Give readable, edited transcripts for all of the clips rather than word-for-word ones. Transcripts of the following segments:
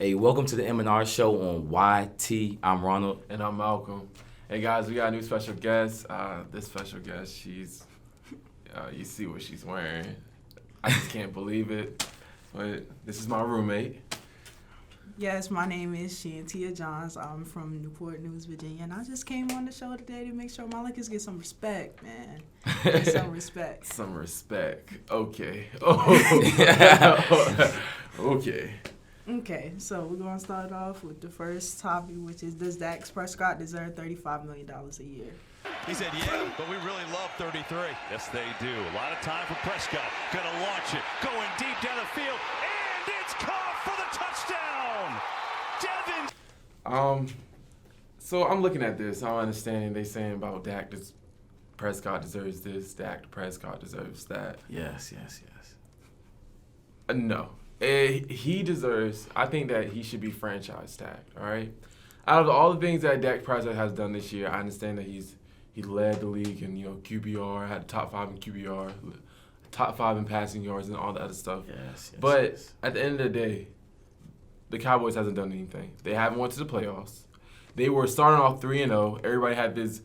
Hey, welcome to the M&R Show on YT. I'm Ronald. And I'm Malcolm. Hey guys, we got a new special guest. This special guest, she's, you see what she's wearing. I just can't believe it. But this is my roommate. Yes, my name is Shantia Johns. I'm from Newport News, Virginia, and I just came on the show today to make sure my Lakers get some respect, man. Get some respect. Some respect. Okay. Oh. Okay. Okay, so we're going to start off with the first topic, which is, does Dak Prescott deserve $35 million a year? He said, yeah, but we really love 33. Yes, they do. A lot of time for Prescott. Going to launch it. Going deep down the field. And it's caught for the touchdown. Devin. So I'm looking at this. I'm understanding they saying about Dak Prescott deserves this. Dak Prescott deserves that. Yes. No. He deserves, I think that he should be franchise tagged, all right? Out of all the things that Dak Prescott has done this year, I understand that he led the league in, QBR, had top 5 in QBR, top 5 in passing yards and all that other stuff. Yes. But at the end of the day, the Cowboys hasn't done anything. They haven't went to the playoffs. They were starting off 3-0. Everybody had this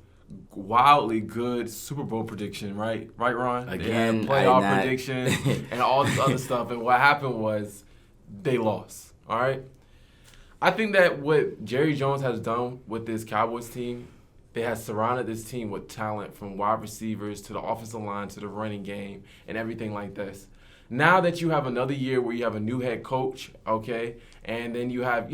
wildly good Super Bowl prediction, right? Right, Ron? Again, they had playoff prediction and all this other stuff. And what happened was they lost, all right? I think that what Jerry Jones has done with this Cowboys team, they have surrounded this team with talent from wide receivers to the offensive line to the running game and everything like this. Now that you have another year where you have a new head coach, okay, and then you have,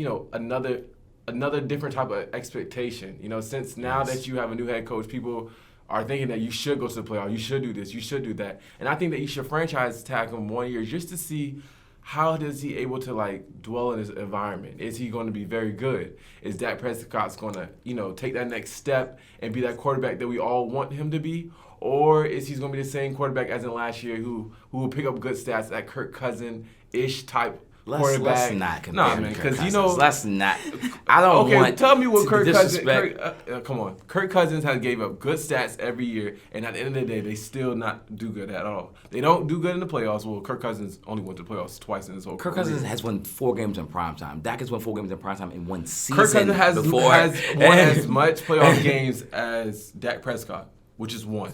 another different type of expectation. Since now that you have a new head coach, people are thinking that you should go to the playoffs, you should do this, you should do that. And I think that you should franchise tag him 1 year just to see how does he able to dwell in his environment. Is he going to be very good? Is Dak Prescott's going to, take that next step and be that quarterback that we all want him to be? Or is he going to be the same quarterback as in last year who will pick up good stats, that Kirk Cousin-ish type quarterback? Let's not compare him to Kirk Cousins. Let's not. I don't want Okay, tell me what Kirk disrespect. Cousins. Come on, Kirk Cousins has gave up good stats every year, and at the end of the day, they still not do good at all. They don't do good in the playoffs. Well, Kirk Cousins only went to the playoffs twice in his whole Kirk career. Cousins has won 4 games in primetime. Dak has won 4 games in primetime in one season. Kirk Cousins has before. won as much playoff games as Dak Prescott, which is 1.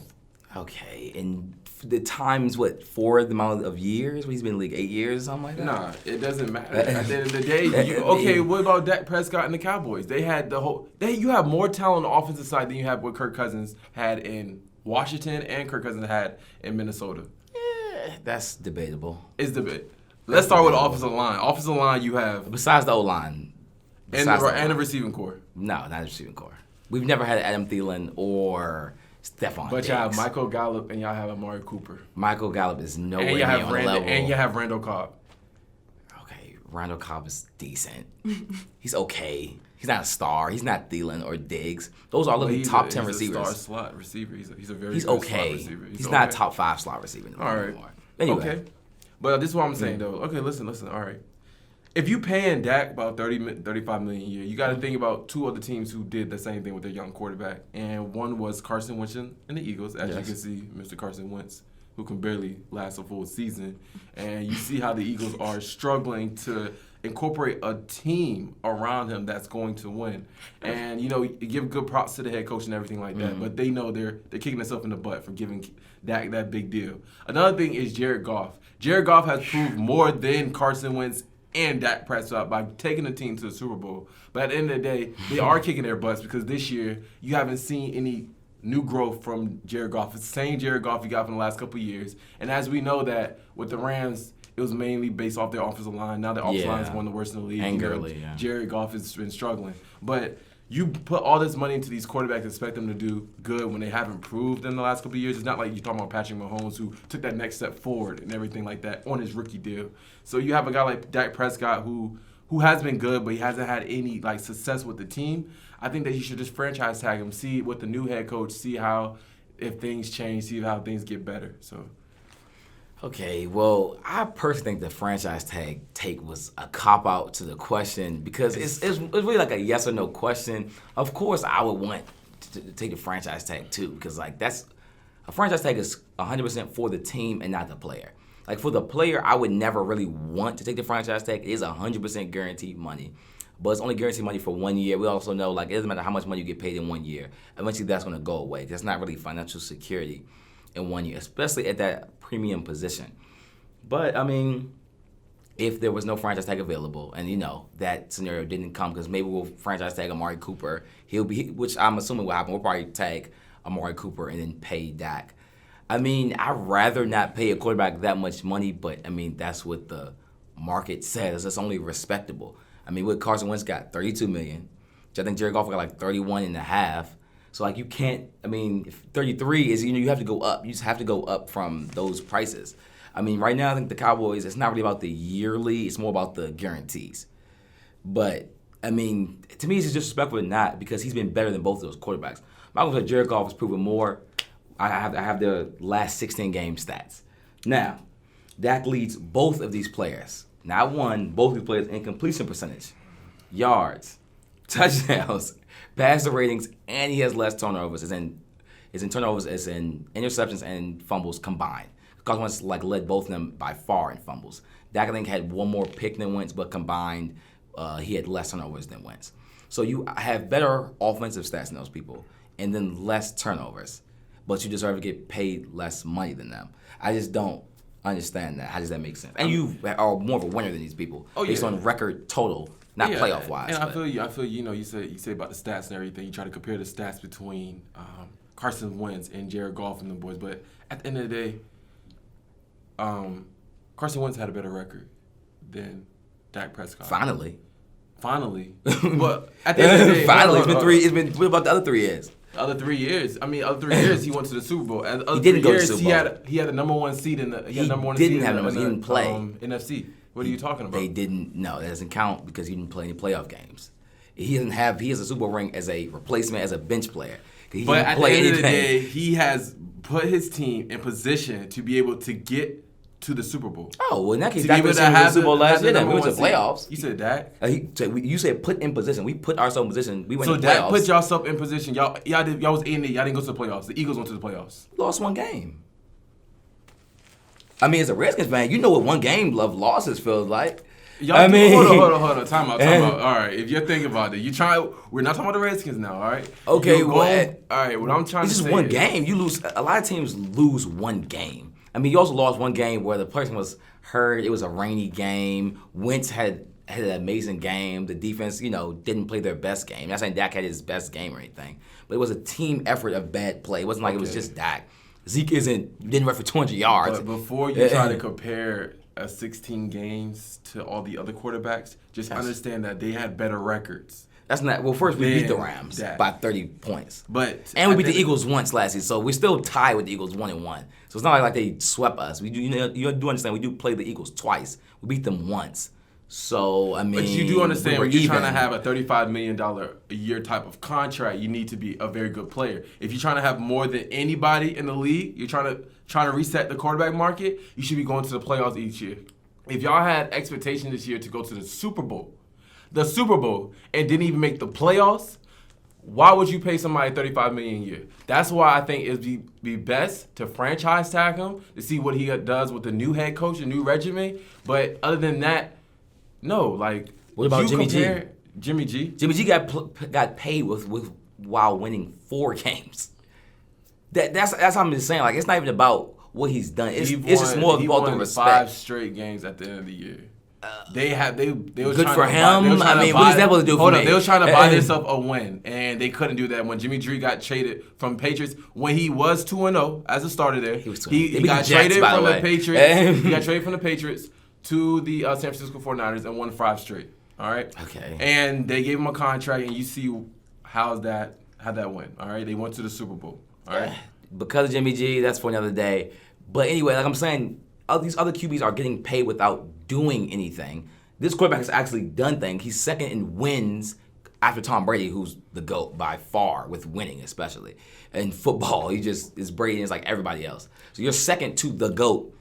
Okay, and the time's 4 the amount of years? He's been in the league 8 years or something like that? Nah, it doesn't matter. At the end of the day, what about Dak Prescott and the Cowboys? They had you have more talent on the offensive side than you have what Kirk Cousins had in Washington and Kirk Cousins had in Minnesota. Yeah, that's debatable. It's debate. Let's start with the offensive line. Offensive line you have Besides the O-line. and the receiving core. No, not the receiving core. We've never had Adam Thielen or Stephon But Diggs. y'all have Michael Gallup and y'all have Amari Cooper. Michael Gallup is nowhere And near you have on the level. And you have Randall Cobb. Okay, Randall Cobb is decent. He's okay. He's not a star. He's not Thielen or Diggs. Those are literally top 10 receivers. He's a star slot receiver. He's a very He's good okay. slot receiver. He's not a top 5 slot receiver All right. anymore. Anyway. Okay. But this is what I'm saying, though. Okay, listen. All right. If you paying Dak about $35 million a year, you got to think about 2 other teams who did the same thing with their young quarterback. And one was Carson Wentz and the Eagles. As you can see, Mr. Carson Wentz, who can barely last a full season. And you see how the Eagles are struggling to incorporate a team around him that's going to win. And, you give good props to the head coach and everything like that. But they know they're kicking themselves in the butt for giving Dak that big deal. Another thing is Jared Goff. Jared Goff has proved more than Carson Wentz and Dak Prescott by taking the team to the Super Bowl. But at the end of the day, they are kicking their butts because this year you haven't seen any new growth from Jared Goff. It's the same Jared Goff you got from the last couple of years. And as we know that with the Rams, it was mainly based off their offensive line. Now their offensive line is one of the worst in the league. And Gurley, Jared Goff has been struggling. But you put all this money into these quarterbacks, expect them to do good when they haven't proved in the last couple of years. It's not like you're talking about Patrick Mahomes, who took that next step forward and everything like that on his rookie deal. So you have a guy like Dak Prescott who has been good, but he hasn't had any success with the team. I think that you should just franchise tag him, see with the new head coach, see how if things change, see how things get better. So. Okay, well, I personally think the franchise tag take was a cop-out to the question because it's really like a yes or no question. Of course, I would want to take the franchise tag too because that's a franchise tag is 100% for the team and not the player. Like for the player, I would never really want to take the franchise tag. It is 100% guaranteed money, but it's only guaranteed money for 1 year. We also know like it doesn't matter how much money you get paid in 1 year. Eventually, that's going to go away. That's not really financial security in 1 year, especially at that premium position. But I mean, if there was no franchise tag available, and that scenario didn't come, because maybe we'll franchise tag Amari Cooper. Which I'm assuming will happen. We'll probably tag Amari Cooper and then pay Dak. I mean, I'd rather not pay a quarterback that much money, but I mean that's what the market says. It's only respectable. I mean, what Carson Wentz got $32 million, which I think Jared Goff got like 31.5. So like you can't. I mean, if 33 is you have to go up. You just have to go up from those prices. I mean, right now I think the Cowboys, it's not really about the yearly. It's more about the guarantees. But I mean, to me, it's just disrespectful to not, because he's been better than both of those quarterbacks. I'm going to say Jared Goff has proven more. I have the last 16 game stats. Now, Dak leads both of these players. Not one, both of these players in completion percentage, yards, touchdowns, passer ratings, and he has less turnovers. Is in turnovers, as in interceptions and fumbles combined. Carson Wentz led both of them by far in fumbles. Dak I think had one more pick than Wentz, but combined he had less turnovers than Wentz. So you have better offensive stats than those people, and then less turnovers, but you deserve to get paid less money than them. I just don't understand that. How does that make sense? And you are more of a winner than these people, based on record total, not playoff wise. And I feel you. You say about the stats and everything. You try to compare the stats between Carson Wentz and Jared Goff and the boys, but at the end of the day, Carson Wentz had a better record than Dak Prescott. Finally. But at the end of the day, finally, it's been what about the other 3 years? The other 3 years. I mean, other 3 years he went to the Super Bowl. And the other he didn't 3 go years, to the Super Bowl. He had the number one seed in the. He didn't play. NFC. What are you talking about? They didn't. No, that doesn't count because he didn't play any playoff games. He has a Super Bowl ring as a replacement, as a bench player. But at the end of the day, he has put his team in position to be able to get to the Super Bowl. Oh, well, in that case, Dak was in the Super Bowl last year. Then we went to the playoffs. You said Dak? You said put in position. We put ourselves in position. We went to the playoffs. playoffs. So Dak put yourself in position. Y'all was in it. Y'all didn't go to the playoffs. The Eagles went to the playoffs. Lost one game. I mean, as a Redskins fan, you know what one game of losses feels like. Hold on. Time out. All right, if you're thinking about it, we're not talking about the Redskins now, all right? Okay, all right, what I'm trying to say is... It's just one game. You lose... A lot of teams lose one game. I mean, you also lost one game where the person was hurt. It was a rainy game. Wentz had an amazing game. The defense, didn't play their best game. I'm not saying Dak had his best game or anything, but it was a team effort of bad play. It wasn't like it was just Dak. Zeke didn't run for 200 yards. But before you try to compare 16 games to all the other quarterbacks, just understand that they had better records. That's not... Well, first we beat the Rams by 30 points. And we beat the Eagles once last season, so we're still tied with the Eagles 1-1. So it's not like they swept us. We do, you do understand, we do play the Eagles twice. We beat them once. So, I mean... But you do understand, when you're trying to have a $35 million a year type of contract, you need to be a very good player. If you're trying to have more than anybody in the league, you're trying to reset the quarterback market, you should be going to the playoffs each year. If y'all had expectation this year to go to the Super Bowl, and didn't even make the playoffs, why would you pay somebody $35 million a year? That's why I think it'd be best to franchise tag him to see what he does with the new head coach, the new regimen. But other than that, no. Like, what about Jimmy G? Jimmy G? Jimmy G got paid while winning 4 games. That's how I'm just saying. Like, it's not even about what he's done. It's just more about the respect. 5 straight games at the end of the year. They were good trying for to him. I mean, what is that supposed to do for me? They were trying to buy themselves a win, and they couldn't do that when Jimmy G got traded from Patriots. When he was 2-0 as a starter there, he got traded from the Patriots. He got traded from the Patriots to the San Francisco 49ers and won 5 straight. All right. Okay. And they gave him a contract, and you see how'd that win. All right. They went to the Super Bowl. All right. Because of Jimmy G, that's for another day. But anyway, like I'm saying, these other QBs are getting paid without doing anything. This quarterback has actually done things. He's second in wins after Tom Brady, who's the GOAT by far with winning, especially. In football, he just is Brady and is like everybody else. So you're second to the GOAT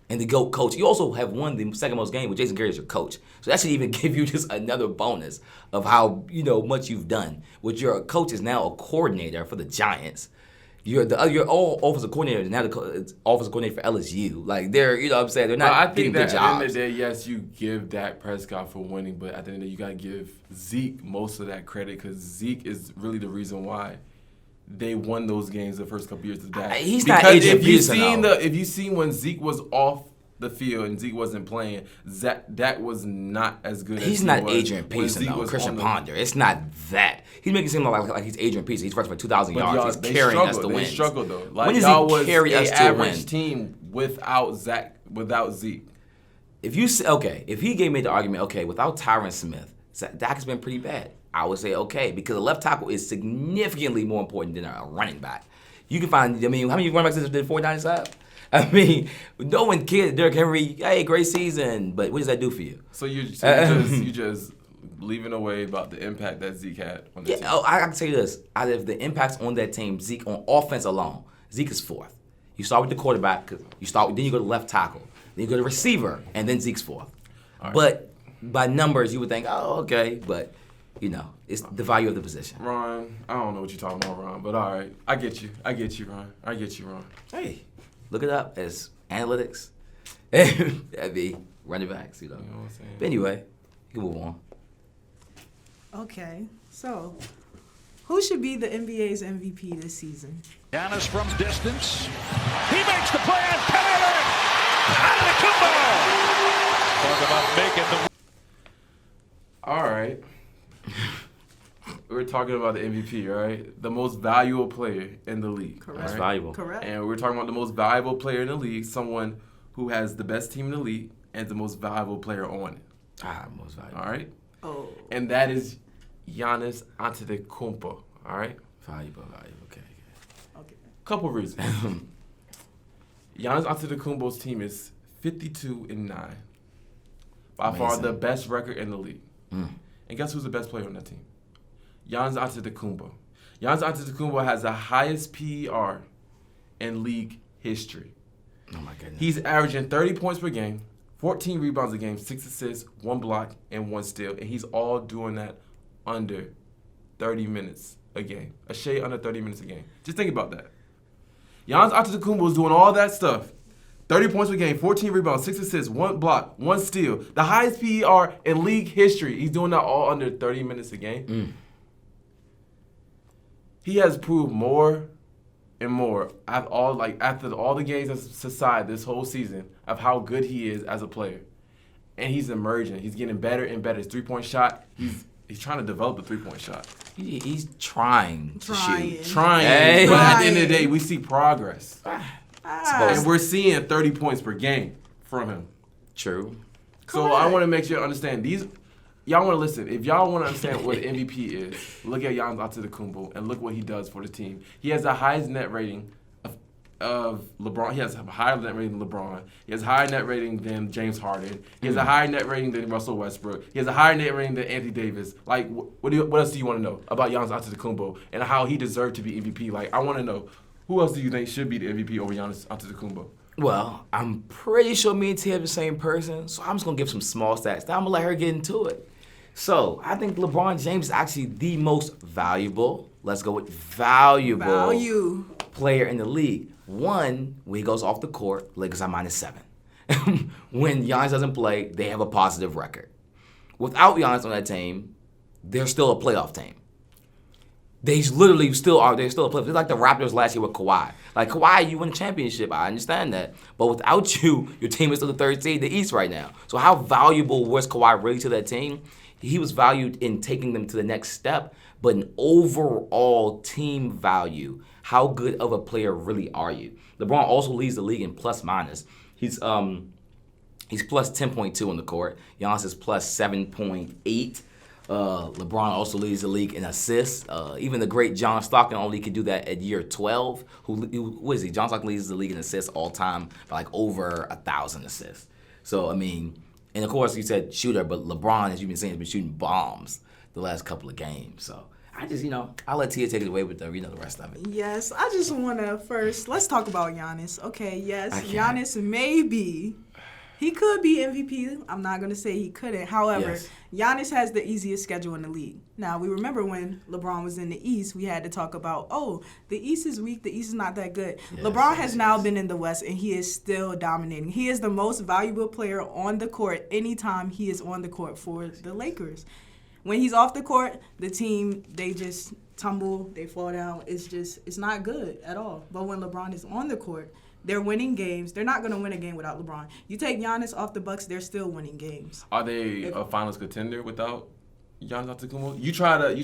and the GOAT coach. You also have won the second most game with Jason Garrett as your coach. So that should even give you just another bonus of how much you've done. With your coach is now a coordinator for the Giants. You're all offensive coordinator, now the offensive coordinator for LSU. Like they're, you know what I'm saying, they're But not I getting think that good at the end jobs. of the day, yes, you give Dak Prescott for winning, but at the end of the day, you got to give Zeke most of that credit because Zeke is really the reason why they won those games the first couple years of Dak. He's because not Adrian if you Peterson, though. if you seen when Zeke was off the field and Zeke wasn't playing, Dak was not as good as He's he not was Adrian when Peterson, Zeke though. was Christian on the- Ponder. It's not that. He's making it seem like he's Adrian Peterson. He's rushing for 2,000 But yards. y'all, He's they carrying us to struggled. win. They struggled though. Like When does y'all he was carry an us to average win? team without Zeke. If you say, if he gave me the argument, without Tyron Smith, Dak has been pretty bad. I would say okay, because a left tackle is significantly more important than a running back. You can find, how many running backs did 49ers have? I mean, no one cared. Derrick Henry, hey, great season, but what does that do for you? So you just leaving away about the impact that Zeke had on the team. I can tell you this. Out of the impacts on that team, Zeke on offense alone, Zeke is fourth. You start with the quarterback, then you go to left tackle, then you go to receiver, and then Zeke's fourth. Right. But by numbers, you would think, okay, but it's the value of the position. Ron, I don't know what you're talking about, Ron, but all right. I get you, Ron. Hey, look it up as analytics. That'd be running backs, You know what I'm saying? But anyway, you can move on. Okay, so who should be the NBA's MVP this season? Giannis from distance. He makes the play on Kennedy. Antetokounmpo. Talk about making the. All right. We're talking about the MVP, right? The most valuable player in the league. Correct. That's right? valuable. Correct. And we're talking about the most valuable player in the league, someone who has the best team in the league and the most valuable player on it. Most valuable. All right? Oh. And that is Giannis Antetokounmpo. All right? Valuable, okay. Okay. Couple reasons. Giannis Antetokounmpo's team is 52-9. By far Amazing. the best record in the league. And guess who's the best player on that team? Giannis Antetokounmpo. Giannis Antetokounmpo has the highest PER in league history. Oh my goodness. He's averaging 30 points per game, 14 rebounds a game, 6 assists, 1 block, and 1 steal. And he's all doing that under 30 minutes a game. A shade under 30 minutes a game. Just think about that. Giannis Antetokounmpo is doing all that stuff. 30 points per game, 14 rebounds, 6 assists, 1 block, 1 steal. The highest PER in league history. He's doing that all under 30 minutes a game. He has proved more and more after all the games aside this whole season of how good he is as a player. And he's emerging. He's getting better and better. His three-point shot, he's trying to develop the three-point shot. He's trying to shoot. Trying. Hey. But at the end of the day, we see progress. Ah. And we're seeing 30 points per game from him. True. So I want to make sure you understand these. Y'all want to listen. If y'all want to understand what the MVP is, look at Giannis Antetokounmpo and look what he does for the team. He has the highest net rating of LeBron. He has a higher net rating than LeBron. He has a higher net rating than James Harden. He has a higher net rating than Russell Westbrook. He has a higher net rating than Anthony Davis. Like, what else do you want to know about Giannis Antetokounmpo and how he deserved to be MVP? Like, I want to know, who else do you think should be the MVP over Giannis Antetokounmpo? Well, I'm pretty sure me and T have the same person, so I'm just going to give some small stats. Now I'm going to let her get into it. So, I think LeBron James is actually the most valuable, let's go with valuable player in the league. One, when he goes off the court, Lakers are -7. When Giannis doesn't play, they have a positive record. Without Giannis on that team, they're still a playoff team. They literally still are. They're still a playoff. It's like the Raptors last year with Kawhi. Like, Kawhi, you win a championship. I understand that. But without you, your team is still the third seed in the East right now. So how valuable was Kawhi really to that team? He was valued in taking them to the next step, but in overall team value, how good of a player really are you? LeBron also leads the league in plus minus. He's plus 10.2 on the court. Giannis is plus 7.8. LeBron also leads the league in assists. Even the great John Stockton only could do that at year 12. Who is he? John Stockton leads the league in assists all time by like over 1,000 assists. So, I mean, and of course you said shooter, but LeBron, as you've been saying, has been shooting bombs the last couple of games. So I just, I'll let Tia take it away with the rest of it. Yes, I just want to first, let's talk about Giannis. Okay, yes, Giannis may be He could be MVP. I'm not going to say he couldn't. However, Giannis has the easiest schedule in the league. Now, we remember when LeBron was in the East, we had to talk about, the East is weak, the East is not that good. LeBron has now been in the West, and he is still dominating. He is the most valuable player on the court anytime he is on the court for the Lakers. When he's off the court, the team, they just tumble, they fall down. It's not good at all. But when LeBron is on the court, they're winning games. They're not going to win a game without LeBron. You take Giannis off the Bucks, they're still winning games. Are they a finals contender without Giannis Antetokounmpo? You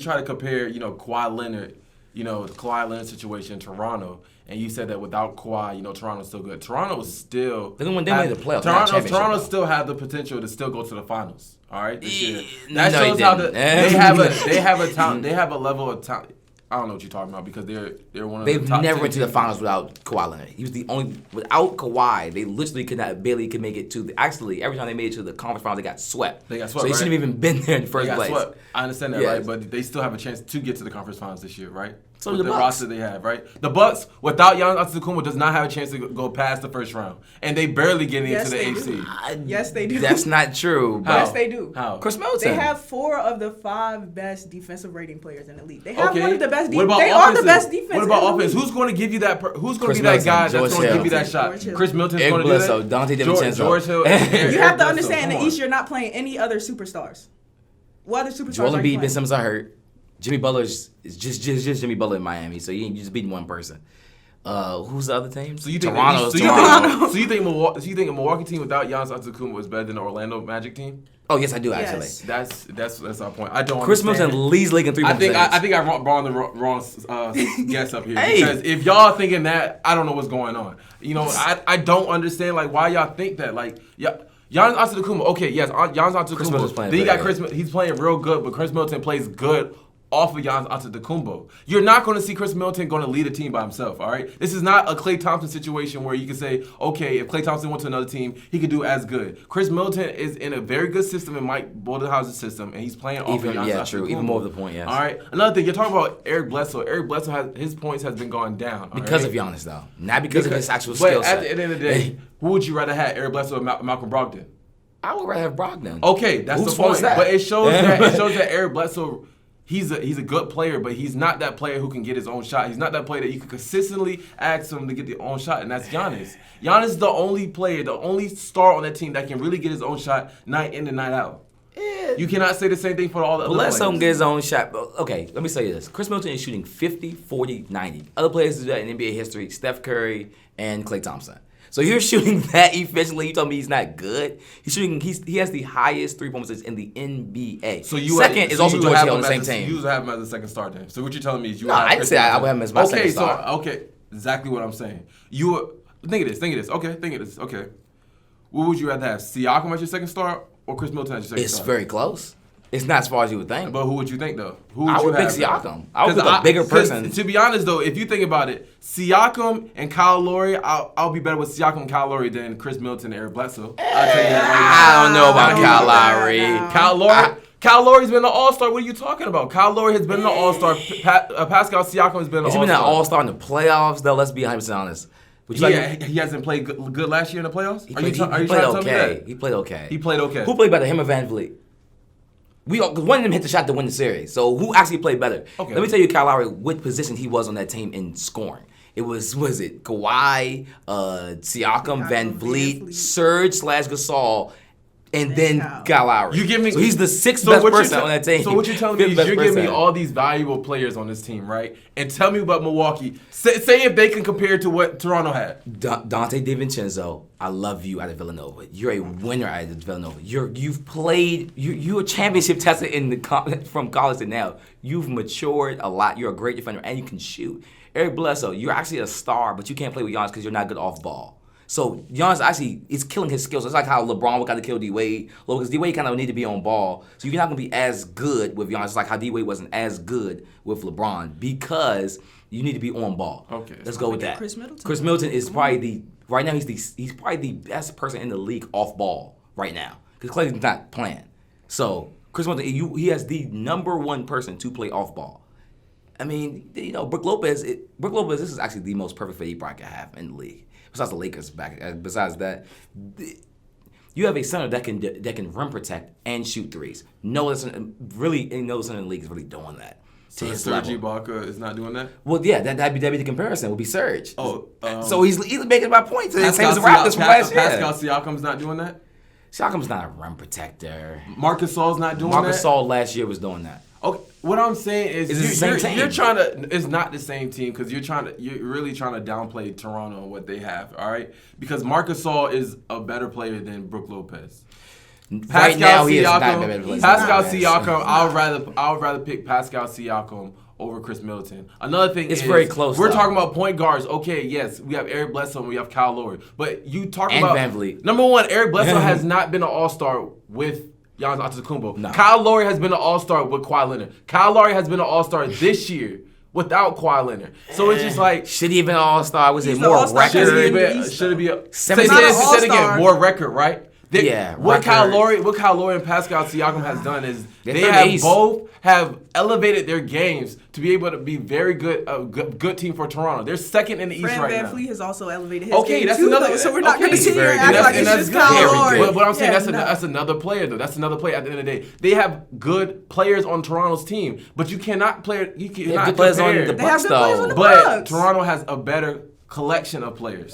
try to compare, Kawhi Leonard, the Kawhi Leonard situation in Toronto, and you said that without Kawhi, Toronto's still good. Toronto's still. Then when they made the playoffs, Toronto still had the potential to still go to the finals. All right, this year. That shows how they have a talent. They have a level of talent. I don't know what you're talking about because they're one of the top 10 They've never went to the finals without Kawhi Leonard. He was the only without Kawhi. They literally barely could make it to the. Actually, every time they made it to the conference finals, they got swept. So they shouldn't have even been there in the first place. Swept. I understand that, right? But they still have a chance to get to the conference finals this year, right? So with the Bucks. roster they have, right? The Bucks, without Giannis Antetokounmpo, does not have a chance to go past the first round, and they barely get into the 8th seed. Yes, they do. That's not true. Yes, they do. How? Chris Middleton. They have 4 of the 5 best defensive rating players in the league. They have Okay. one of the best What defense. about They offenses? are the best defense. What about in the offense? league. Who's going to give you that? Who's going to Chris be that Middleton, guy that's George going to Hill. give you that shot? George Hill. Chris Middleton's Eric going to do Bledsoe, that. Dante DiVincenzo. George Hill. You have to understand, in Come the on. East, you're not playing any other superstars. What other superstars Joel are you Embiid, Ben playing? Simmons are hurt. Jimmy Butler's is just Jimmy Butler in Miami, so you just beating one person. Who's the other team? So you think Toronto. so you think a Milwaukee team without Giannis Antetokounmpo is better than the Orlando Magic team? Oh yes, I do actually. Yes. That's our point. I don't. Chris understand. Middleton leads league in 3 points. I think I brought the wrong guess up here Hey. because if y'all thinking that, I don't know what's going on. I don't understand why y'all think that. Giannis Antetokounmpo. Okay, yes, Giannis Middleton's Antetokounmpo. playing Then you got very Chris. He's playing real good, but Chris Middleton plays good off of Giannis Antetokounmpo. You're not going to see Chris Middleton going to lead a team by himself, all right? This is not a Klay Thompson situation where you can say, okay, if Klay Thompson went to another team, he could do as good. Chris Middleton is in a very good system in Mike Budenholzer's system, and he's playing off of Giannis Antetokounmpo. True. Even more of the point, yes. All right? Another thing, you're talking about Eric Bledsoe. Eric Bledsoe, his points has been going down. Because of Giannis, though. Not because of his actual skill But set. at the end of the day, who would you rather have, Eric Bledsoe or Malcolm Brogdon? I would rather have Brogdon. Okay, that's Whose the fault point. is that? But it shows that Eric Bledsoe, he's a good player, but he's not that player who can get his own shot. He's not that player that you can consistently ask him to get the own shot, and that's Giannis. Giannis is the only player, the only star on that team that can really get his own shot night in and night out. Yeah. You cannot say the same thing for all the other players. Bledsoe can get his own shot. Okay, let me say this. Chris Middleton is shooting 50, 40, 90. Other players do that in NBA history, Steph Curry and Klay Thompson. So you're shooting that efficiently. You told me he's not good. He has the highest 3-point percentage in the NBA. So you second is also George Hill on the same team. You would have him as a second star then. So what you're telling me is you No, would have I didn't Chris say I Middleton. would have him as my second star. Okay, exactly what I'm saying. Think of this. Okay, think of this. Okay. What would you rather have? Siakam as your second star or Chris Middleton as your second It's star? very close. It's not as far as you would think. But who would you think though? I would pick Siakam. I would pick a bigger person. To be honest though, if you think about it, Siakam and Kyle Lowry, I'll be better with Siakam and Kyle Lowry than Chris Middleton and Eric Bledsoe. I'll tell you that I don't know about No, Kyle no, Lowry. no. Kyle Lowry. Kyle Lowry's been an all-star. What are you talking about? Kyle Lowry has been an all-star. Pascal Siakam has been an Has he all-star. been an all-star in the playoffs, though? Let's be 100% honest. Would you like He hasn't played good last year in the playoffs? He Are you played, trying to okay. tell me that? He played okay. He played okay. Who played better, him or Van Vliet? Cause one of them hit the shot to win the series. So who actually played better? Okay. Let me tell you, Kyle Lowry, what position he was on that team in scoring. It was it Kawhi, Siakam, Van Vliet, Serge/Gasol, and then Kyle Lowry. You give me. So he's the sixth best person on that team. So what you're telling me Fifth is best you're giving me person. all these valuable players on this team, right? And tell me about Milwaukee. Say if they can compare to what Toronto had. Dante DiVincenzo, I love you out of Villanova. You're a winner out of Villanova. You've played. You're a championship tested from college to now. You've matured a lot. You're a great defender and you can shoot. Eric Bledsoe, you're actually a star, but you can't play with Giannis because you're not good off ball. So Giannis actually is killing his skills. It's like how LeBron got to kill D-Wade. Because D-Wade kind of need to be on ball. So you're not going to be as good with Giannis. It's like how D-Wade wasn't as good with LeBron because you need to be on ball. Okay. Let's go with that. Chris Middleton. Chris Middleton is probably right now he's probably the best person in the league off ball right now because Clay's not playing. So Chris Middleton, he has the number one person to play off ball. I mean, Brook Lopez, this is actually the most perfect fit he probably could have in the league. Besides the Lakers back. Besides that, You have a center that can rim protect and shoot threes. No other center in the league is really doing that. So Serge Ibaka is not doing that? Well, yeah, that'd be the comparison. Would be Serge. Oh, so he's making my point. Same as the Pascal Raptors from last year. Pascal Siakam's not doing that? Siakam's not a rim protector. Marc Gasol's not doing that? Marc Gasol last year was doing that. Okay, what I'm saying is you're trying to. It's not the same team because you're really trying to downplay Toronto and what they have. All right, because Marc Gasol is a better player than Brook Lopez. Right now, he is not a better player. Pascal Siakam. I would rather pick Pascal Siakam over Chris Middleton. Another thing it's very close. We're talking about point guards. Okay, yes, we have Eric Bledsoe and we have Kyle Lowry, but you talking about Van Vliet. Number one, Eric Bledsoe has not been an All-Star with Giannis Antetokounmpo. No. Kyle Lowry has been an All-Star with Kawhi Leonard. Kyle Lowry has been an All-Star this year without Kawhi Leonard. So it's just like should he have been an All-Star? Was it the more All-Star. record? Should it be a Say it again, more record, right? What record. Kyle Lowry and Pascal Siakam has done is they have both have elevated their games to be able to be very good, good team for Toronto. They're second in the East right now. Van Vliet has also elevated his game that's too, another. though, so we're not going to sit here very and act good. like it's just Kyle Lowry. But I'm saying that's another player though. That's another player at the end of the day. They have good players on Toronto's team, but you cannot play. You cannot good players on the They have Bucks good players on though. the But Bucks. Toronto has a better collection of players.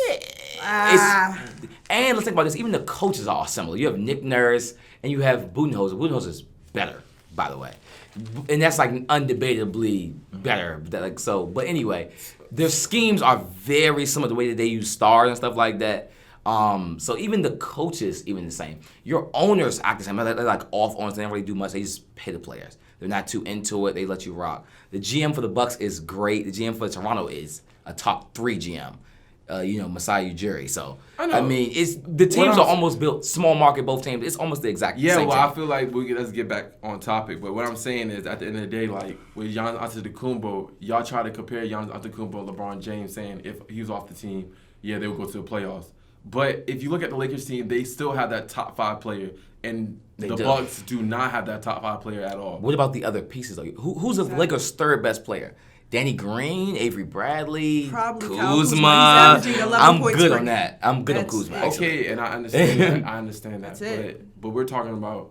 And let's think about this. Even the coaches are all similar. You have Nick Nurse and you have Budenholzer. Budenholzer is better, by the way, and that's like undebatably better. But anyway, their schemes are very similar. The way that they use stars and stuff like that. So even the coaches, even the same. Your owners act the same. They're like off owners. They don't really do much. They just pay the players. They're not too into it. They let you rock. The GM for the Bucks is great. The GM for Toronto is a top 3 GM. Masai Ujiri. So I mean, the teams are almost built small market. Both teams. It's almost the exact same. Well, team. I feel like let's get back on topic. But what I'm saying is, at the end of the day, like with Giannis Antetokounmpo, y'all try to compare Giannis Antetokounmpo and LeBron James, saying if he was off the team, they would go to the playoffs. But if you look at the Lakers team, they still have that top 5 player, and the Bucks do not have that top 5 player at all. What about the other pieces? Though? Who's the Lakers' third best player? Danny Green, Avery Bradley, Probably Kuzma. He's averaging 11 I'm points good per on that. I'm good on Kuzma. Okay, and I understand that. I understand that. That's it. But we're talking about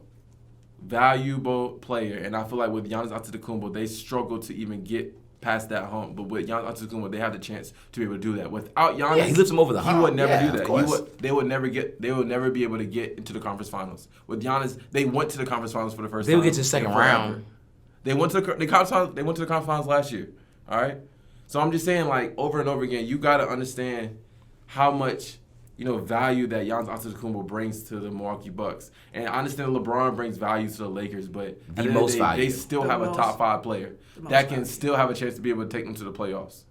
valuable player, and I feel like with Giannis Antetokounmpo, they struggle to even get past that hump. But with Giannis Antetokounmpo, they have the chance to be able to do that. Without Giannis, he lifts him over the hump. He would never do of that. course. They would never be able to get into the conference finals. With Giannis, they went to the conference finals for the first time. They would get to the second round. They went to the conference finals last year. All right. So I'm just saying, like, over and over again, you got to understand how much, value that Giannis Antetokounmpo brings to the Milwaukee Bucks. And I understand LeBron brings value to the Lakers, but at the end of the day, they still have a top 5 player that can still have a chance to be able to take them to the playoffs.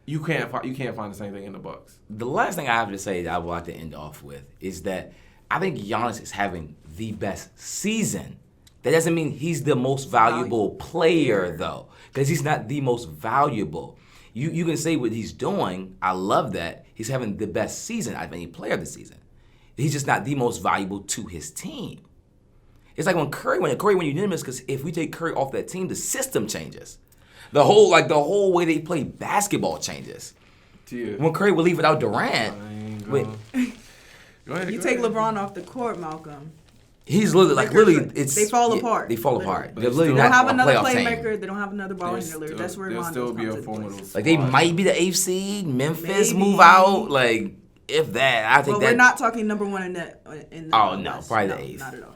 You can't find the same thing in the Bucks. The last thing I have to say that I would like to end off with is that I think Giannis is having the best season. That doesn't mean he's the most valuable player, though, because he's not the most valuable. You can say what he's doing. I love that. He's having the best season out of any player this season. He's just not the most valuable to his team. It's like when Curry went unanimous, because if we take Curry off that team, the system changes. The whole way they play basketball changes. When Curry would leave without Durant. You take LeBron off the court, Malcolm. He's literally, they fall apart. They fall apart. They're They literally don't not have a another playoff playmaker. team. They don't have another ball handler. That's where they'll still be a formidable. Like they might be the 8th seed. Memphis move out. Like if that, I think that. We're not talking number 1 in the. Oh no, probably the 8th. Not at all.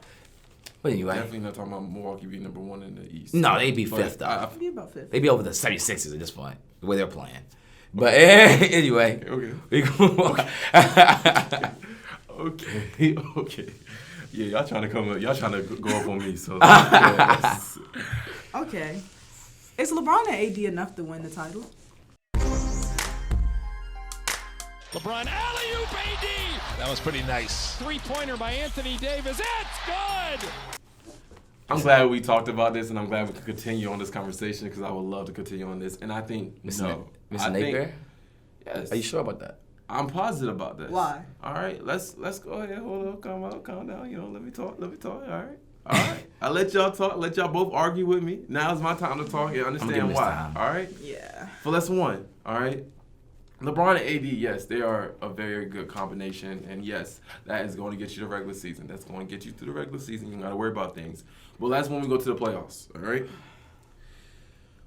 But anyway, definitely not talking about Milwaukee being number 1 in the East. No, they'd be 5th though. They'd be about 5th. They'd be over the 76ers at this point, the way they're playing. But anyway, okay. Yeah, y'all trying to go up on me. So okay, is LeBron and AD enough to win the title? LeBron alley-oop AD. That was pretty nice. 3-pointer by Anthony Davis. It's good. I'm glad we talked about this, and I'm glad we could continue on this conversation because I would love to continue on this. And I think Mr. Napier? Yes. Are you sure about that? I'm positive about this. Why? All right, let's go ahead. Hold on, calm down. Let me talk. All right. I let y'all talk. Let y'all both argue with me. Now is my time to talk and understand why. All right. Yeah. For lesson 1. All right. LeBron and AD, yes, they are a very good combination, and yes, that is going to get you the regular season. That's going to get you through the regular season. You don't got to worry about things. Well, that's when we go to the playoffs, all right?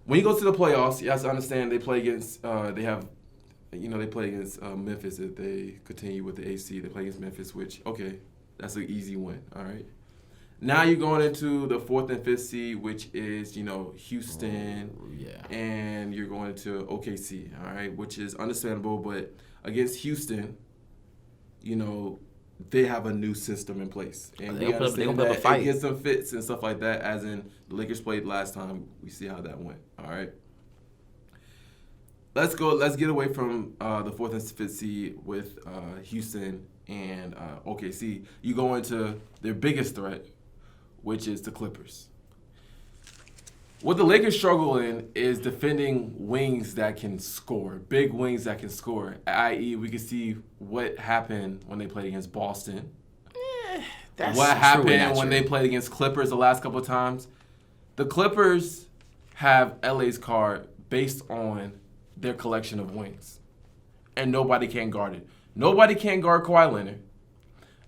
When you go to the playoffs, you have to understand they play against, they play against Memphis if they continue with the AC. They play against Memphis, which, okay, that's an easy win, all right? Now you're going into the 4th and 5th seed, which is, Houston, and you're going to OKC, all right, which is understandable. But against Houston, they have a new system in place. And we understand that it gets some fits and stuff like that, as in the Lakers played last time. We see how that went, all right? Let's get away from the 4th and 5th seed with Houston and OKC. You go into their biggest threat, which is the Clippers. What the Lakers struggle in is defending wings that can score, big wings that can score, i.e. we can see what happened when they played against Boston. What happened when they played against Clippers the last couple of times. The Clippers have LA's card based on their collection of wings, and nobody can guard it. Nobody can guard Kawhi Leonard.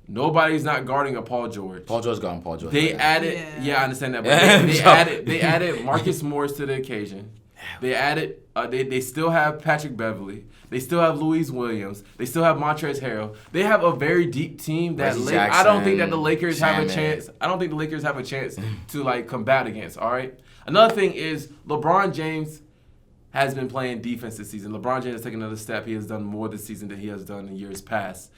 Nobody's not guarding a Paul George. Paul George gone. Paul George. They added, I understand that, but they added Marcus Morris to the occasion. They added, they still have Patrick Beverly. They still have Louise Williams. They still have Montrezl Harrell. They have a very deep team that I don't think that the Lakers have a chance. I don't think the Lakers have a chance to combat against. All right. Another thing is LeBron James has been playing defense this season. LeBron James has taken another step. He has done more this season than he has done in years past.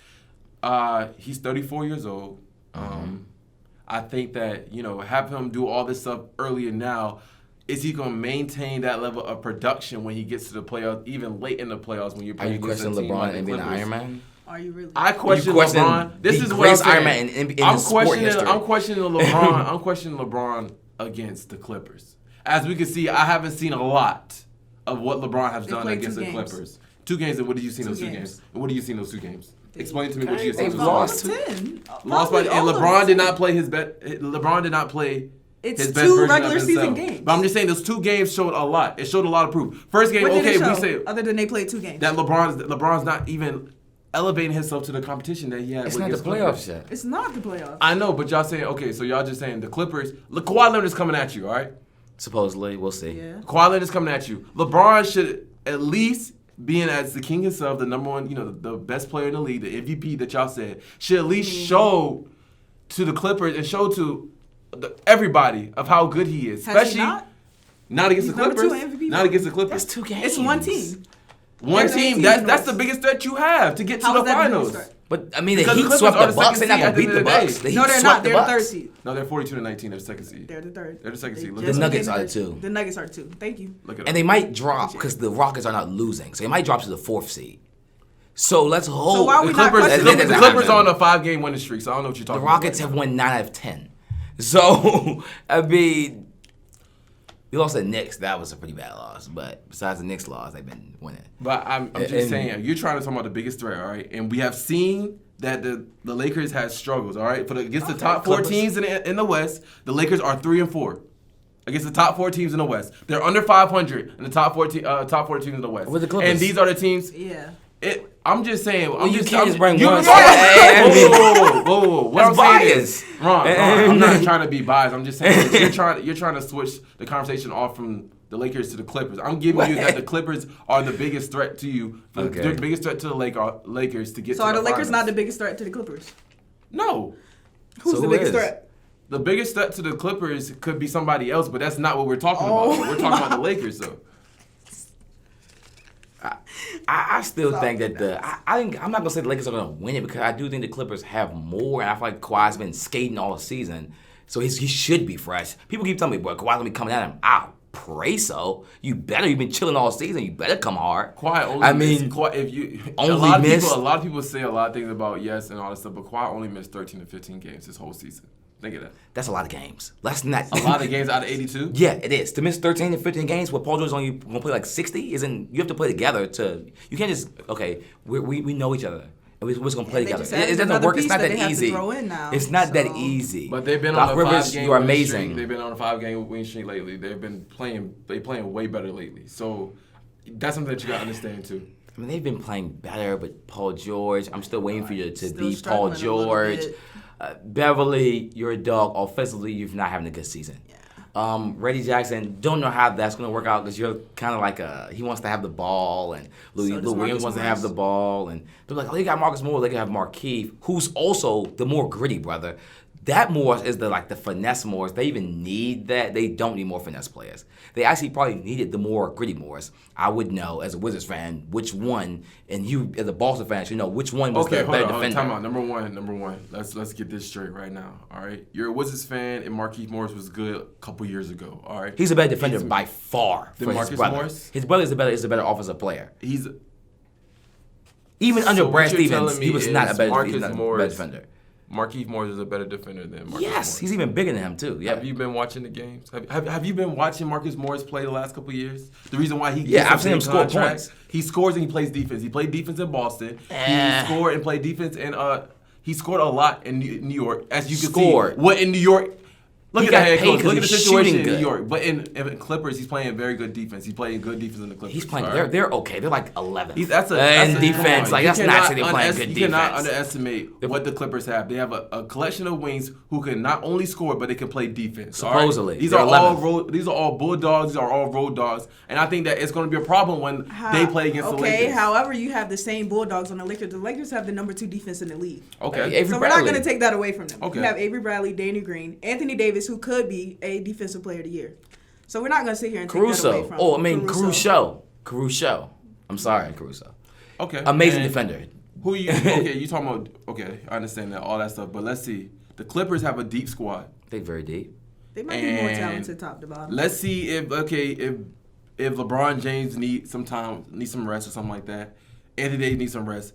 He's 34 years old. I think that, have him do all this stuff earlier now. Is he going to maintain that level of production when he gets to the playoffs, even late in the playoffs when you're playing against a team like the Clippers? Are you questioning LeBron and being an Iron Man? Are you really? I question LeBron. This is what I'm saying. Iron Man in I'm sport history. I'm questioning LeBron. I'm questioning LeBron against the Clippers. As we can see, I haven't seen a lot of what LeBron has done against the Clippers. 2 games, and what did you see in those 2 games? And what do you see in those 2 games? Explain to me what you see. They've lost 10. Lost by, and LeBron did not play his best. LeBron did not play his best version regular of season himself. games. But I'm just saying those 2 games showed a lot. It showed a lot of proof. First game, What did it we show, say other than they played 2 games. that LeBron's not even elevating himself to the competition that he had. It's with not the his Clippers. playoffs yet. It's not the playoffs. I know, but y'all saying okay. So y'all just saying the Clippers. Look, Kawhi Leonard is coming at you. All right. Supposedly, we'll see. Yeah. Kawhi Leonard is coming at you. LeBron should at least, being as the king himself, the number one, the best player in the league, the MVP that y'all said, should at least show to the Clippers and show to everybody of how good he is. Has he Especially not against the Clippers. Not against the Clippers. That's 2 games. It's one team. One team. That's the biggest threat you have to get to the finals. But I mean, Because the the Heat Clippers swept are the the Bucks. They're not second gonna seed beat at the the end of the Bucks. day. The Heat No, they're swept not. the They're the Bucks. 3rd seed. No, they're 42-19. They're the second seed. They're the 3rd. They're the second seed. Look The it up. Nuggets are 2. The Nuggets are 2. Thank you. Look it up. And they might drop because the Rockets are not losing. So they might drop to the 4th seed. So let's hope. So why are we The not Clippers, questioning the Clippers are on a 5-game winning streak, so I don't know what you're the talking Rockets about. have won 9 out of 10. So, I mean, you lost to the Knicks. That was a pretty bad loss. But besides the Knicks loss, they've been winning. But I'm just saying, you're trying to talk about the biggest threat, all right? And we have seen that the Lakers had struggles, all right? Against the top 4 teams in the West, the Lakers are 3-4. Against the top 4 teams in the West. They're under 500 in the top 4 teams in the West. With the Clippers. And these are the teams. Yeah. I'm just saying. You can't just bring one. Whoa. What I'm saying is, Ron, I'm not trying to be biased. I'm just saying you're trying to switch the conversation off from the Lakers to the Clippers. I'm giving you that the Clippers are the biggest threat to you. The biggest threat to the Lakers to get to the finals. So are the Lakers not the biggest threat to the Clippers? No. Who's the biggest threat? The biggest threat to the Clippers could be somebody else, but that's not what we're talking about. We're talking about the Lakers, though. I still think that I'm not gonna say the Lakers are gonna win it because I do think the Clippers have more, and I feel like Kawhi's been skating all season, so he should be fresh. People keep telling me, "Boy, Kawhi's gonna be coming at him." I'll pray so. You better. You've been chilling all season. You better come hard. Kawhi only a lot of people say a lot of things about yes and all that stuff, but Kawhi only missed 13 to 15 games this whole season. Think of that. That's a lot of games. That's not a lot of games out of 82. Yeah, it is. To miss 13 to 15 games where Paul George is only gonna play like 60 isn't. You have to play together to. You can't just we know each other. And we're just gonna play together. It doesn't work. It's not that easy. It's not that easy. But they've been Doc on a Rivers, 5-game you are win amazing. streak. They've been on a 5-game win streak lately. They've been playing way better lately. So that's something that you gotta understand too. I mean, they've been playing better, but Paul George, I'm still waiting for you to Still be Paul struggling a little George. bit. Beverly, you're a dog. Offensively, you're not having a good season. Reggie Jackson, don't know how that's going to work out because you're kind of like he wants to have the ball, and Lou does Williams Marcus wants to Morris. have the ball, and they're like, oh, they got Marcus Morris, they can have Markeith, who's also the more gritty brother. That Morris is the finesse Morris. They even need that. They don't need more finesse players. They actually probably needed the more gritty Morris. I would know as a Wizards fan which one, and you as a Boston fan should know which one was the better defender. Time out. Number one. Let's get this straight right now. All right, you're a Wizards fan, and Markieff Morris was good a couple years ago. All right, He's a better defender by far than for Marcus his brother. Morris? His brother is a better offensive player. He's Even under So Brad what you're Stevens, telling he me was not a is better, Marcus he's not a better Morris- defender. Markieff Morris is a better defender than Marcus Yes, Morris. he's even bigger than him too. Yeah, Have you been watching the games? Have you been watching Marcus Morris play the last couple of years? The reason why he Yeah, gets I've a seen him big score contract, points. He scores and he plays defense. He played defense in Boston. Eh. He scored and played defense in he scored a lot in New York. As you can Scored. see, what in New York. Look He at the got head paid coach. 'cause Look at the he's situation shooting in New good. York. But in Clippers, he's playing very good defense. He's playing good defense in the Clippers. he's playing. all right? They're okay. They're like 11th. That's in come defense. on. Like You that's not cannot saying they're playing good You defense. cannot underestimate what the Clippers have. They have a collection of wings who can not only score but they can play defense. all right? Supposedly. These They're are all 11th. these are all bulldogs. These are all road dogs, and I think that it's going to be a problem when they play against the Lakers. Okay, however, you have the same Bulldogs on the Lakers. The Lakers have the number 2 defense in the league. Okay. Avery So we're Bradley. not going to take that away from them. Okay. You have Avery Bradley, Danny Green, Anthony Davis, who could be a defensive player of the year. So we're not going to sit here and take that away Caruso. from Oh, I mean Caruso. Caruso. I'm sorry, Caruso. Okay. Amazing And defender. Who you? Okay, you talking about? Okay, I understand that all that stuff, but let's see. The Clippers have a deep squad. They very deep. They might be more And talented top to bottom. Let's see if LeBron James needs some rest or something like that. Anthony Davis needs some rest.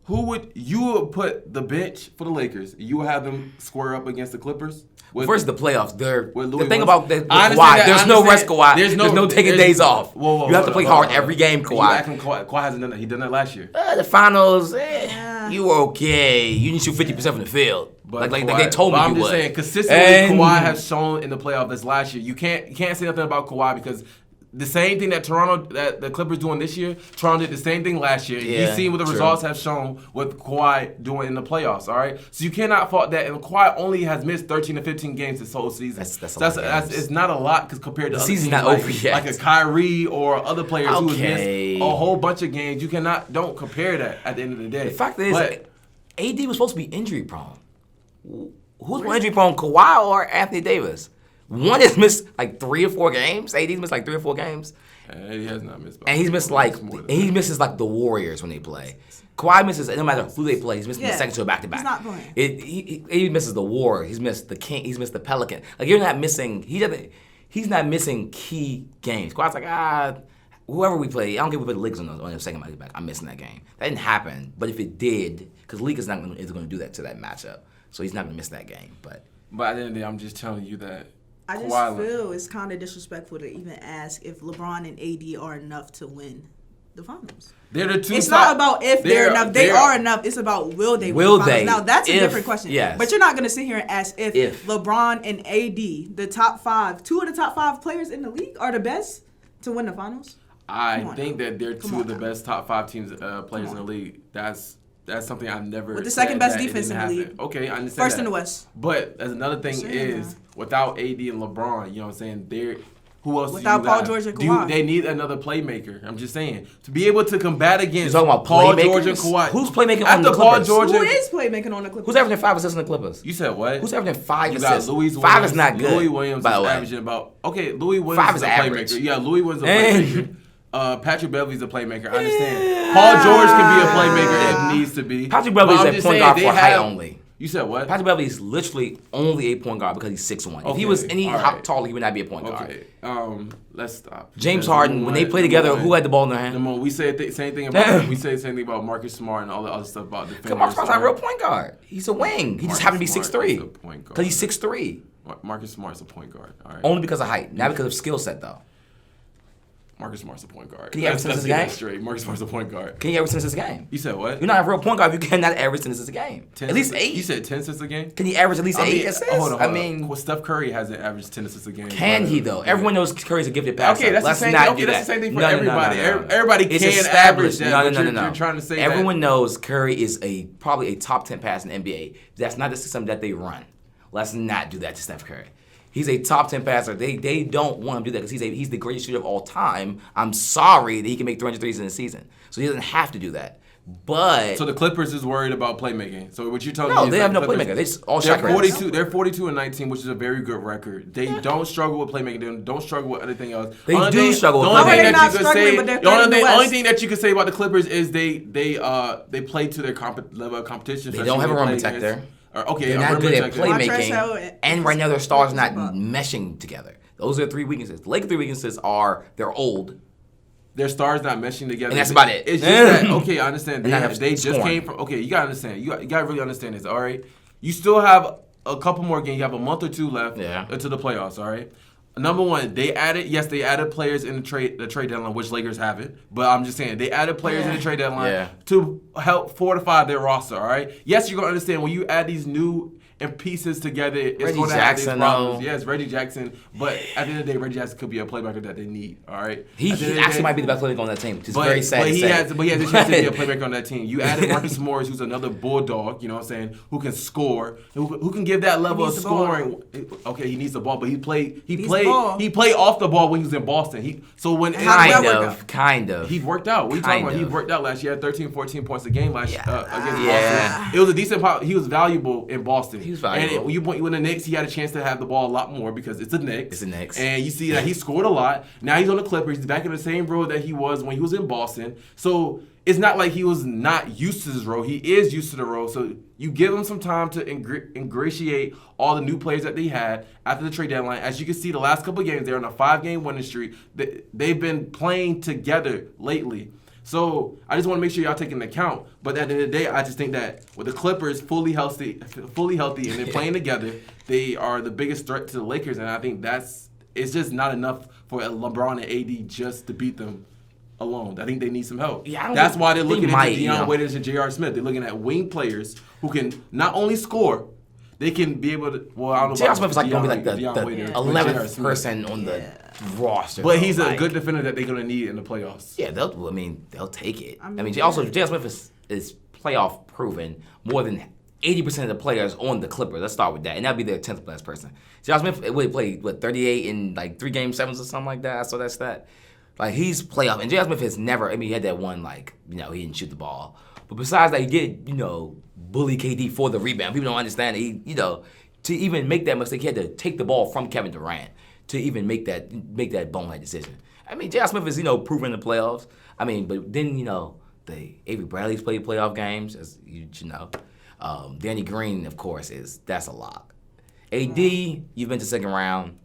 You would put the bench for the Lakers? You would have them square up against the Clippers? First, the playoffs. The Louis thing Williams. about the I understand Kawhi, that, there's I no rest, understand. Kawhi. There's no taking days off. Whoa, You have to play hard every game, You Kawhi. acting Kawhi hasn't done that. He done that last year. The finals, Yeah. you were okay. You didn't shoot 50% from the field. But like Kawhi, they told me but you I'm just would. saying, consistently, And- Kawhi has shown in the playoff this last year. You can't say nothing about Kawhi because the same thing that the Clippers doing this year, Toronto did the same thing last year. Yeah, You've seen what the true. results have shown with Kawhi doing in the playoffs. All right, so you cannot fault that. And Kawhi only has missed 13 to 15 games this whole season. That's a lot of games. It's not a lot because compared to The other season's teams not like, over yet. like a Kyrie or other players who have Okay. missed a whole bunch of games. You don't compare that at the end of the day. The fact is, But- AD was supposed to be injury prone. Who's more injury prone, Kawhi or Anthony Davis? One has missed like 3 or 4 games. AD's missed like 3 or 4 games. He has not missed. And he's missed he misses like the Warriors when they play. Kawhi misses no matter who they play. He's missing the Yeah. second to a back-to-back. He's not playing. He misses the Warriors. He's missed the King. He's missed the Pelican. Like you're not missing. He's not missing key games. Kawhi's like whoever we play. I don't care if we play the Lakers on the second back-to-back. I'm missing that game. That didn't happen. But if it did, because the league is going to do that to that matchup, so he's not going to miss that game. But at the end of the day, I'm just telling you that. I just Kawhi feel it's kind of disrespectful to even ask if LeBron and AD are enough to win the finals. They're the two. It's not about if they're enough. They are enough. It's about will they win Will the finals. they? Now, that's a If- different question. yes. But you're not going to sit here and ask if If. LeBron and AD, the top 5, 2 of the top 5 players in the league, are the best to win the finals. I Come on think now. that they're Come two on of the now. best top 5 teams players in on. the league. That's something I've never. With the said second best that it defense didn't in the happen. league. Okay, I understand First that. in the West. But as another thing Sure. is, without AD and LeBron, you know what I'm saying? Who else? Without do you Paul got? George and Kawhi. They need another playmaker. I'm just saying to be able to combat against You're talking about Paul playmakers? George and Kawhi. Who's playmaking on After the Paul Clippers? George Who and- is playmaking on the Clippers? who's averaging 5 assists on the Clippers? You said what? Who's averaging 5 You got assists? Louis 5 Williams. is not good. Louis Williams by the is way. averaging about Louis Williams 5 is is a average. playmaker. Yeah, Louis Williams is a And- playmaker. Patrick Beverly's a playmaker. I understand. Paul George can be a playmaker if needs to be. Patrick Beverly's But I'm a just point saying guard they for height have- only. You said what? Patrick Beverly is literally only a point guard because he's 6'1". If he Okay, was any all right. taller, he would not be a point guard. Okay. Let's stop. James Because Harden, number when they one- play number together, one- who had the ball in their hand? number one, we said the same thing about Marcus Smart and all the other stuff about defenders. Marcus Smart's not a real point guard. He's a wing. He just Marcus happened to be Smart 6'3". is a point guard. Because he's 6'3". Marcus Smart's a point guard. All right. Only because of height, not because of skill set, though. Marcus Smart's a point guard. Can he average 10 assists a game? Straight. Marcus Smart's a point guard. Can you average 10 assists a game? You said what? You're not a real point guard if you cannot average 10 assists a game. At least 8. You said 10 assists a game? Can he average at least 8 assists? Hold on. I mean, well, Steph Curry hasn't averaged 10 assists a game. Can he though? Everyone knows Curry's a gifted passer. Okay, that's Let's the same. not Okay, do that's that. the same thing for No, everybody. no. Everybody It's can average established. that. No. You're trying to say everyone knows Curry is probably a top 10 passer in the NBA. That's not the system that they run. Let's not do that to Steph Curry. He's a top 10 passer. They don't want him to do that because he's the greatest shooter of all time. I'm sorry that he can make 300 threes in a season. So he doesn't have to do that. But so the Clippers is worried about playmaking. So what you're telling me no, is they have no Clippers, playmaker. They just all they're shot creators. 42. They're 42-19, which is a very good record. They don't struggle with playmaking. They don't struggle with anything else. They do struggle with The only playmaking. thing They're that not you could struggling, say, but they're the third in the West. only thing that you could say about the Clippers is they play to their level of competition. They don't have a rim protector. Okay, They're a not rim good at protector. playmaking. And right now their stars not meshing together. Those are 3 weaknesses. The Lakers' 3 weaknesses are they're old. Their stars not meshing together. And that's about it. It's just that, okay, I understand. And They just came from, okay, you got to understand. You got to really understand this, all right? You still have a couple more games. You have a month or 2 left into the playoffs, all right? Number one, they added players in the trade deadline, which Lakers haven't. But I'm just saying, they added players in the trade deadline to help fortify their roster, all right? Yes, you're going to understand when you add these new and pieces together, it's going to have these problems. Yes, Reggie Jackson. But at the end of the day, Reggie Jackson could be a playmaker that they need, all right? He actually might be the best playmaker on that team, which is very sad to say. But he has a chance to be a playmaker on that team. You added Marcus Morris, who's another bulldog, you know what I'm saying, who can score, who can give that level of scoring. Okay, he needs the ball, but he played off the ball when he was in Boston. Kind of. He worked out. What are you talking about? He worked out last year. He had 13, 14 points a game last year against Boston. It was a decent. He was valuable in Boston. He was valuable. And when the Knicks, he had a chance to have the ball a lot more because it's the Knicks. It's the Knicks. And you see that he scored a lot. Now he's on the Clippers. He's back in the same role that he was when he was in Boston. So it's not like he was not used to his role. He is used to the role. So you give him some time to ingratiate all the new players that they had after the trade deadline. As you can see, the last couple of games, they're on a 5-game winning streak. They've been playing together lately. So I just want to make sure y'all take into account. But at the end of the day, I just think that with the Clippers fully healthy, and they're playing together, they are the biggest threat to the Lakers. And I think it's just not enough for LeBron and AD just to beat them alone. I think they need some help. That's why they're looking at Deion Waiters and J.R. Smith. They're looking at wing players who can not only score, they can be able to. Well, I don't know. J.R. Smith is going to be like the 11th person on the roster. But he's a good defender that they're going to need in the playoffs. Yeah, they'll take it. J.R. Smith is playoff proven more than 80% of the players on the Clippers. Let's start with that. And that'll be their 10th best person. J.R. Smith would play 38 in like 3 game sevens or something like that. I saw that stat. Like he's playoff. And J.R. Smith has never, he had that one he didn't shoot the ball. But besides that, he did, bully KD for the rebound. People don't understand that to even make that mistake, he had to take the ball from Kevin Durant to even make that bonehead decision. J.R. Smith is, proven in the playoffs. But then, the Avery Bradley's played playoff games, as you know. Danny Green, of course, that's a lock. AD, you've been to second round.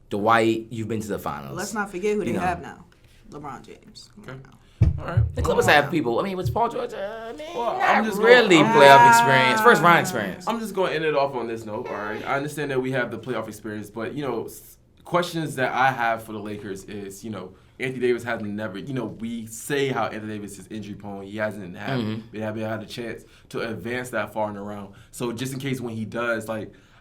Dwight, you've been to the finals. Let's not forget who they have now. LeBron James. Okay. All right. The Clippers have people. Was Paul George? Not just really playoff experience. First round experience. I'm just going to end it off on this note. All right. I understand that we have the playoff experience, but questions that I have for the Lakers is Anthony Davis hasn't never. We say how Anthony Davis is injury prone. He hasn't had a chance to advance that far in the round. So just in case when he does,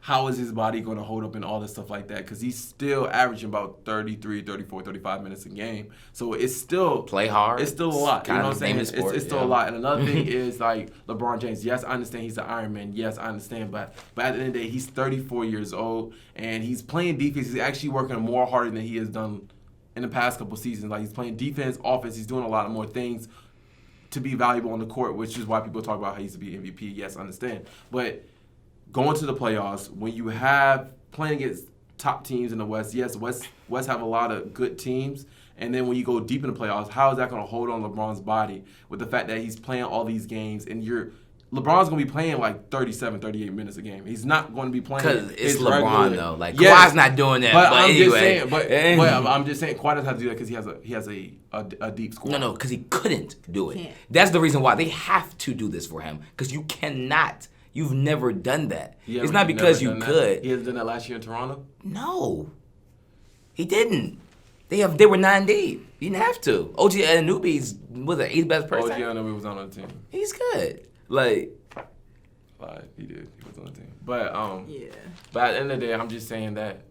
how is his body going to hold up and all this stuff like that? Because he's still averaging about 33, 34, 35 minutes a game. So it's still... Play hard. It's still a lot. You know what I'm saying? It's still a lot. And another thing is, LeBron James. Yes, I understand he's an Iron Man. Yes, I understand. But at the end of the day, he's 34 years old, and he's playing defense. He's actually working more harder than he has done in the past couple seasons. He's playing defense, offense. He's doing a lot more things to be valuable on the court, which is why people talk about how he used to be MVP. Yes, I understand. But... going to the playoffs, when you have playing against top teams in the West, yes, West have a lot of good teams. And then when you go deep in the playoffs, how is that going to hold on LeBron's body with the fact that he's playing all these games and LeBron's going to be playing 37, 38 minutes a game. He's not going to be playing. Because it's LeBron, though. Kawhi's not doing that. But anyway. I'm just saying Kawhi doesn't have to do that because he has a deep squad. No, because he couldn't do it. That's the reason why they have to do this for him. Because you cannot. You've never done that. It's not because you could. He hasn't done that last year in Toronto? No. He didn't. They were 9 deep. You didn't have to. OG Anunoby's was the 8th best person. OG Anunoby was on the team. He's good. Like, He did. He was on the team. But Yeah. But at the end of the day, I'm just saying that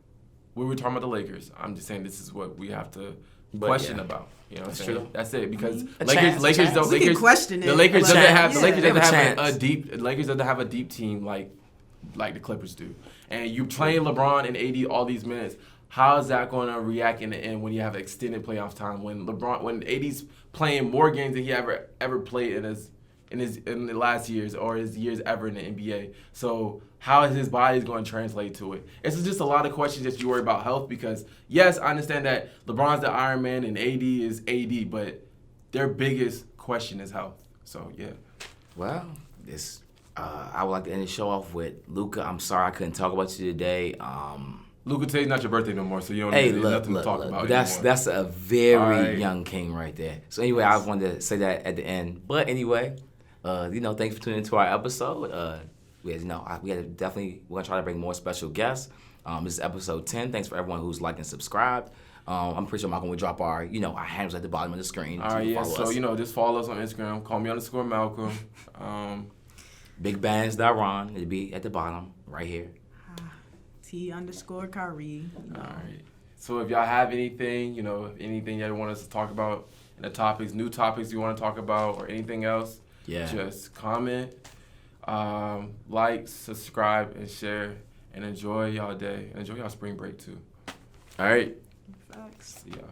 we were talking about the Lakers. I'm just saying this is what we have to question about. You know what I'm saying? true. That's it. Because A Lakers chance. don't. We can Lakers question it. The Lakers but doesn't have. yeah. The Lakers doesn't have chance. a deep. The Lakers doesn't have a deep team like the Clippers do. And you playing LeBron and AD all these minutes. How is that going to react in the end when you have extended playoff time? When AD's playing more games than he ever played in the last years or his years ever in the NBA. So how is his body going to translate to it? It's just a lot of questions that you worry about health because, yes, I understand that LeBron's the Iron Man and AD is AD, but their biggest question is health. So, yeah. well, I would like to end the show off with Luka. I'm sorry I couldn't talk about you today. Luka, today's not your birthday no more, so you don't Hey, need nothing to talk about anymore. That's a very Alright. young king right there. So anyway, I wanted to say that at the end. But anyway, thanks for tuning into our episode. We're gonna try to bring more special guests. This is episode 10. Thanks for everyone who's liked and subscribed. I'm pretty sure Malcolm will drop our handles at the bottom of the screen. All right, yeah. Follow us. So just follow us on Instagram. Call me _Malcolm. BigBands.Ron. It'll be at the bottom right here. T_Kyrie. All right. So if y'all have anything, anything y'all want us to talk about in the topics, new topics you want to talk about, or anything else, just comment, like, subscribe, and share, and enjoy y'all day. And enjoy y'all spring break too. All right. Facts. See y'all.